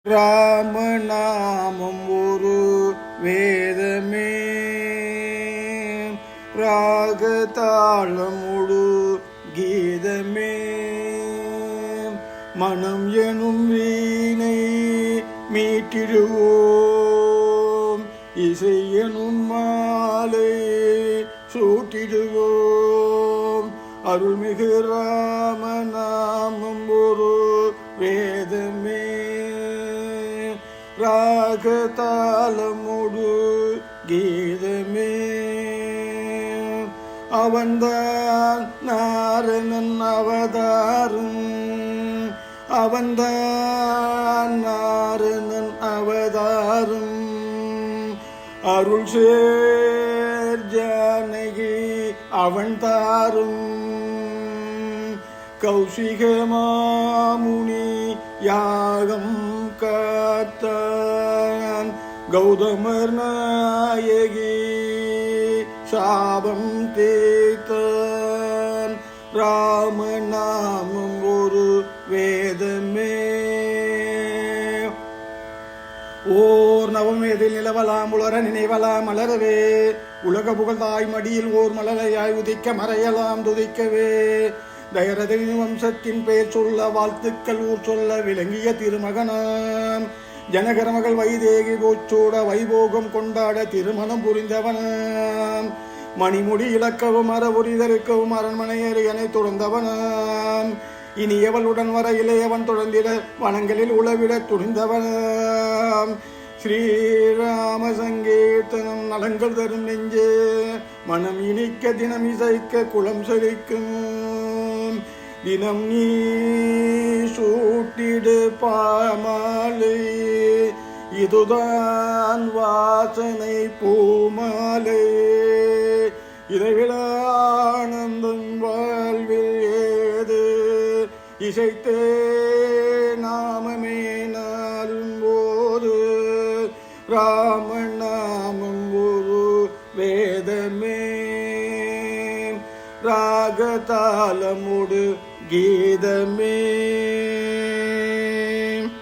ராமநாமம் ஒரு வேதமே, ராகதாளமுடு கீதமே, மனம் எனும் வீணை மீட்டிடுவோம், இசை எனும் மாலை சூட்டிடுவோம். அருள்மிகு ராமநாமம் ஒரு வேதமே, ராகதாளமுடு கீதமே. அவன்தான் நாரணன் அவதாரம், அவன்தான் நாரணன் அவதாரம். அருள் சேர் ஜானகி அவன் தாரும், கௌசிக மாமுனி யாகம் காத்தான், கௌதமர் நாயகி சாபம் தீர்த்தான். ராமநாமம் ஒரு வேதமே. ஓர் நவமேதில் நிலவலாம் உலர நினைவலாம் மலரவே, உலக புகழ்தாய் மடியில் ஓர் மலரையாய் உதிக்க மறையலாம் துதிக்கவே. தயரதனி வம்சத்தின் பெயர் சொல்ல வாழ்த்துக்கள் ஊர் சொல்ல விளங்கிய திருமகனாம், ஜனகர மகள் வைதேகி போச்சோட வைபோகம் கொண்டாட திருமணம் புரிந்தவனாம். மணிமுடி இழக்கவும் அறவுரி தரிக்கவும் அரண்மனையனை தொடர்ந்தவனாம். இனி எவளுடன் வர இளையவன் தொடர்ந்திட வனங்களில் உளவிட துணிந்தவனாம். ஸ்ரீராம சங்கீர்த்தனம் நலங்கள் தரும் நெஞ்சே, மனம் இனிக்க தினம் இசைக்க குளம் செழிக்கும். தினம் நீ சூட்டிடு பாமாலை, இதுதான் வாசனை பூமாலை. இதைவிட ஆனந்தம் வாழ்வில் ஏது, இசைத்தே நாமமே நாளும் போது. ராமநாமம் ஒரு வேதமே, ராகதாளமுடு கீதமே.